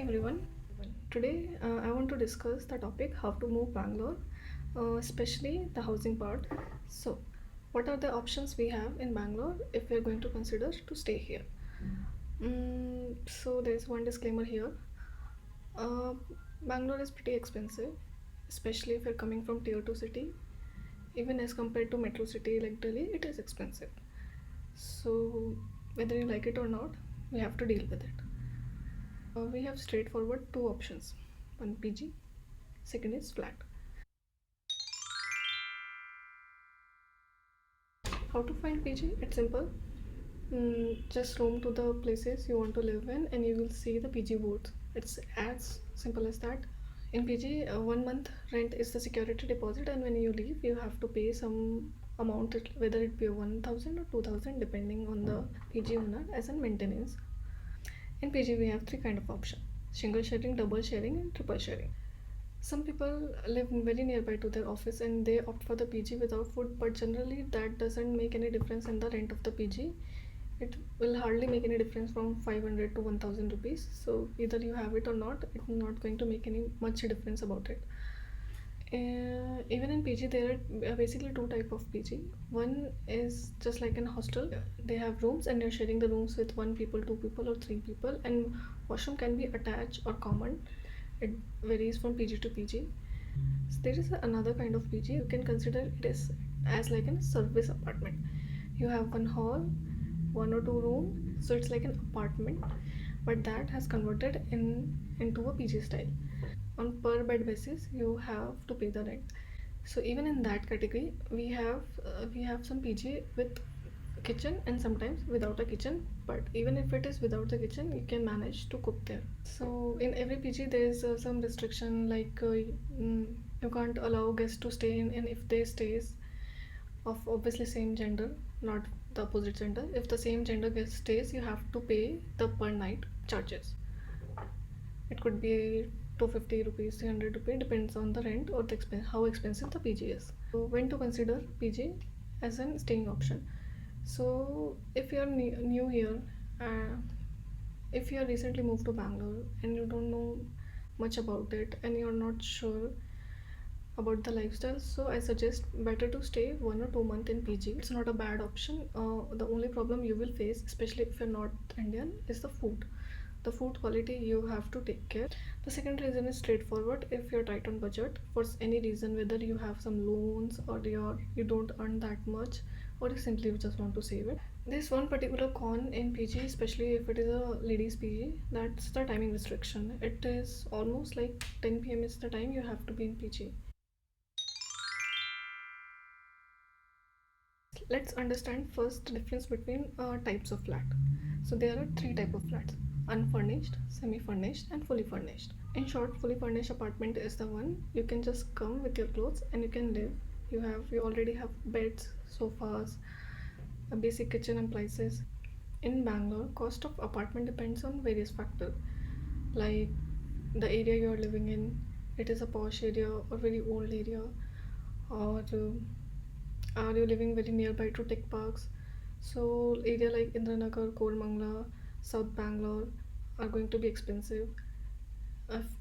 everyone. Today I want to discuss the topic how to move Bangalore, especially the housing part. So, what are the options we have in Bangalore if we are going to consider to stay here? So, there's one disclaimer here. Uh, Bangalore is pretty expensive, especially if you're coming from tier 2 city. Even as compared to metro city like Delhi, it is expensive. So, whether you like it or not, we have to deal with it. We have straightforward two options, one PG, second is flat. How to find PG? It's simple. Just roam to the places you want to live in and you will see the PG boards. It's as simple as that. In PG, 1 month rent is the security deposit, and when you leave, you have to pay some amount, whether it be 1000 or 2000, depending on the PG owner, as a maintenance. In PG, we have three kind of option: single sharing, double sharing, and triple sharing. Some people live very nearby to their office and they opt for the PG without food, but generally that doesn't make any difference in the rent of the PG. It will hardly make any difference from 500 to 1000 rupees. So either you have it or not, it's not going to make any much difference about it. Even in PG, there are basically two type of PG. One is just like in hostel. They have rooms and you're sharing the rooms with one people, two people, or three people, and washroom can be attached or common. It varies from PG to PG. So there is another kind of PG. You can consider it as like a service apartment. You have one hall, one or two room, so it's like an apartment, but that has converted into a PG style. On per bed basis, you have to pay the rent. So even in that category, we have some PG with kitchen and sometimes without a kitchen, but even if it is without the kitchen, you can manage to cook there. So in every PG there is some restriction, like you can't allow guests to stay in, and if they stays of obviously same gender, not the opposite gender, if the same gender guest stays, you have to pay the per night charges. It could be 250 rupees, 300 rupees, depends on the rent or the how expensive the PG is. So when to consider PG as an staying option? So if you are new here, uh, if you are recently moved to Bangalore and you don't know much about it and you're not sure about the lifestyle, so I suggest better to stay 1 or 2 months in PG. It's not a bad option. The only problem you will face, especially if you're not Indian, is the food. The food quality you have to take care. The second reason is straightforward. If you're tight on budget for any reason, whether you have some loans or you don't earn that much, or you simply just want to save it, there's one particular con in PG, especially if it is a ladies PG. That's the timing restriction. It is almost like 10 p.m. is the time you have to be in PG. Let's understand first the difference between types of flat. So there are three type of flats: unfurnished, semi-furnished, and fully furnished. In short, fully furnished apartment is the one you can just come with your clothes and you can live. You already have beds, sofas, a basic kitchen and appliances. In Bangalore, cost of apartment depends on various factors, like the area you are living in. It is a posh area or very old area, or are you living very nearby to tech parks? So area like Indranagar, Koramangala, South Bangalore are going to be expensive.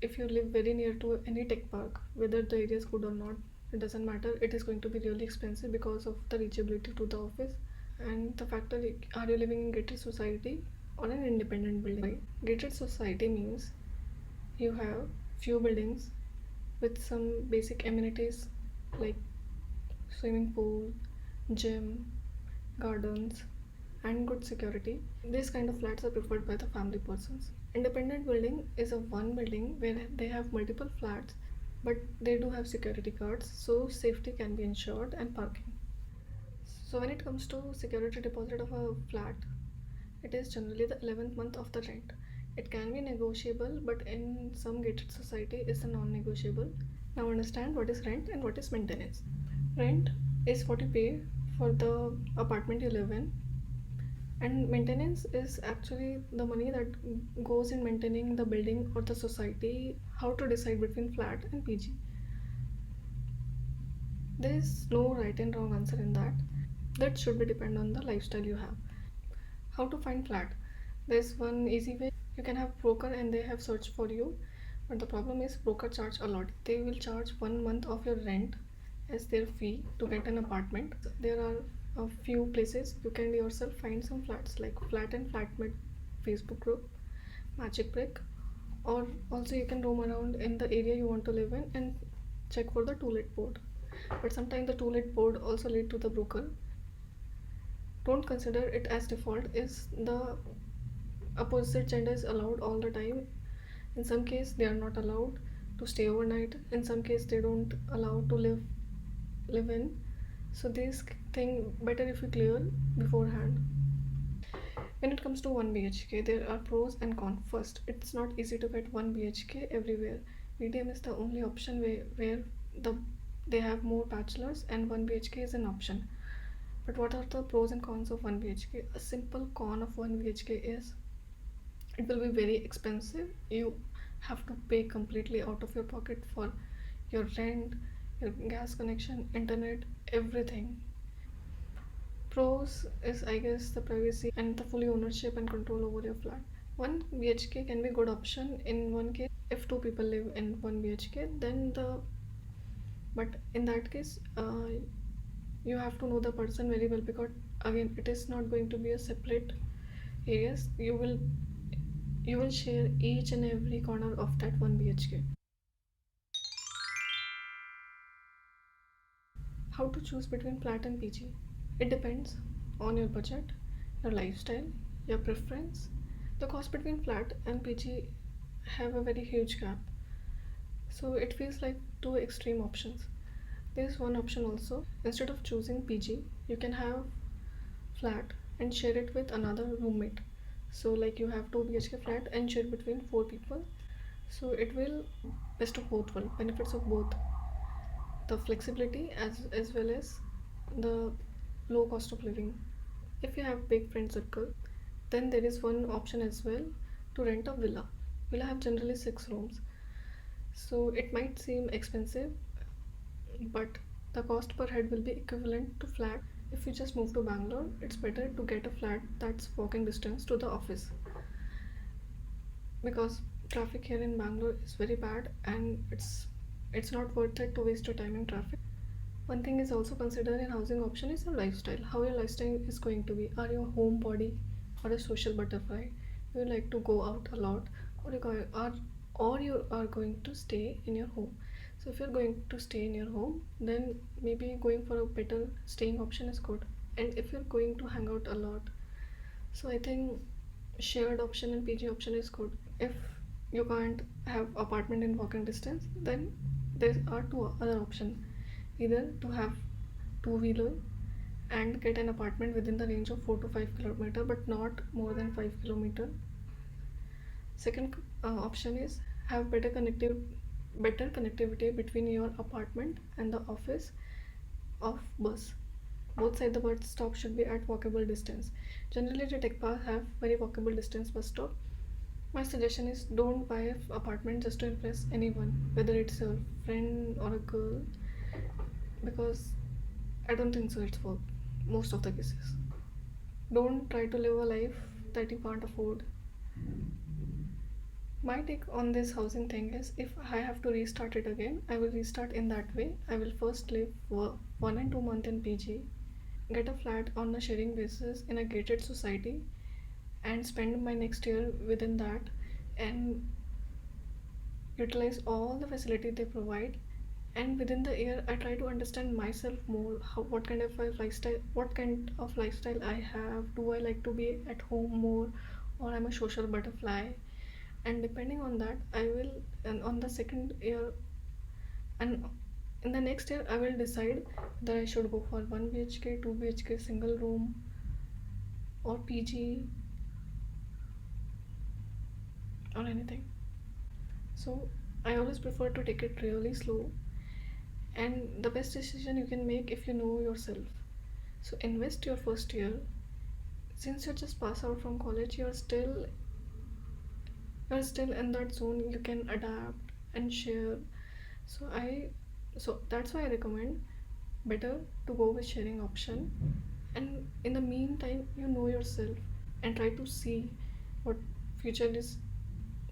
If you live very near to any tech park, whether the area is good or not, it doesn't matter. It is going to be really expensive because of the reachability to the office. And the factor, are you living in gated society or an independent building? Gated society means you have few buildings with some basic amenities like swimming pool, gym, gardens, and good security. These kind of flats are preferred by the family persons. Independent building is a one building where they have multiple flats, but they do have security guards, so safety can be ensured, and parking. So when it comes to security deposit of a flat, it is generally the 11th month of the rent. It can be negotiable, but in some gated society is a non-negotiable. Now understand what is rent and what is maintenance. Rent is what you pay for the apartment you live in, and maintenance is actually the money that goes in maintaining the building or the society. How to decide between flat and PG? There is no right and wrong answer in that. That should be depend on the lifestyle you have. How to find flat? There's one easy way. You can have broker and they have searched for you. But the problem is broker charge a lot. They will charge 1 month of your rent as their fee to get an apartment. There are a few places you can yourself find some flats like Flat and Flatmate Facebook group, Magic Brick, or also you can roam around in the area you want to live in and check for the to-let board. But sometimes the to-let board also lead to the broker. Don't consider it as default. Is the opposite gender is allowed all the time. In some case they are not allowed to stay overnight. In some case they don't allow to live in. So this thing better if you clear beforehand. When it comes to 1 BHK, there are pros and cons. First, it's not easy to get 1 BHK everywhere. Medium is the only option where the they have more bachelors and 1 BHK is an option. But what are the pros and cons of 1 BHK? A simple con of 1 BHK is it will be very expensive. You have to pay completely out of your pocket for your rent, your gas connection, internet, everything. Pros is, I guess, the privacy and the fully ownership and control over your flat. 1 BHK can be good option in one case if two people live in 1 BHK. Then the but in that case, you have to know the person very well because again, it is not going to be a separate areas. You will share each and every corner of that 1 BHK. How to choose between flat and PG? It depends on your budget, your lifestyle, your preference. The cost between flat and PG have a very huge gap. So it feels like two extreme options. There's one option also. Instead of choosing PG, you can have flat and share it with another roommate. So like you have 2 BHK flat and share between 4 people. So it will best of both world, benefits of both the flexibility as well as the low cost of living. If you have big friend circle, then there is one option as well to rent a villa. Villa have generally 6 rooms, so it might seem expensive, but the cost per head will be equivalent to flat. If you just move to Bangalore, it's better to get a flat that's walking distance to the office because traffic here in Bangalore is very bad and it's not worth it to waste your time in traffic. One thing is also considered in housing option is your lifestyle. How your lifestyle is going to be. Are you a homebody or a social butterfly? Do you like to go out a lot, or you are going to stay in your home? So if you're going to stay in your home, then maybe going for a better staying option is good. And if you're going to hang out a lot, so I think shared option and PG option is good. If you can't have apartment in walking distance, then there are two other options. Either to have two-wheeler and get an apartment within the range of 4 to 5 kilometer but not more than 5 kilometer. Second option is have better connectivity between your apartment and the office of bus. Both side the bus stop should be at walkable distance. Generally the tech parks have very walkable distance bus stop. My suggestion is don't buy an apartment just to impress anyone, whether it's a friend or a girl, because I don't think so it's work most of the cases. Don't try to live a life that you can't afford. My take on this housing thing is if I have to restart it again, I will restart in that way. I will first live for 1 and 2 months in PG, get a flat on a sharing basis in a gated society, and spend my next year within that and utilize all the facility they provide. And within the year I try to understand myself more, what kind of a lifestyle, what kind of lifestyle I have. Do I like to be at home more, or I'm a social butterfly? And depending on that I will, and on the second year and in the next year I will decide that I should go for 1 BHK, 2 BHK, single room, or PG, or anything. So I always prefer to take it really slow, and the best decision you can make if you know yourself. So invest your first year. Since you just pass out from college, you're still in that zone. You can adapt and share. So that's why I recommend better to go with sharing option. And in the meantime, you know yourself and try to see. what future is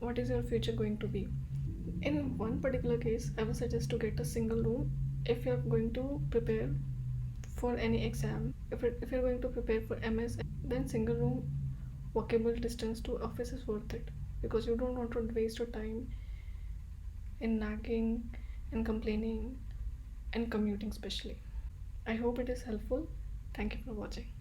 what is your future going to be. In one particular case, I would suggest to get a single room if you're going to prepare for any exam. If you're going to prepare for MS, then single room walkable distance to office is worth it, because you don't want to waste your time in nagging and complaining and commuting especially. I hope it is helpful. Thank you for watching.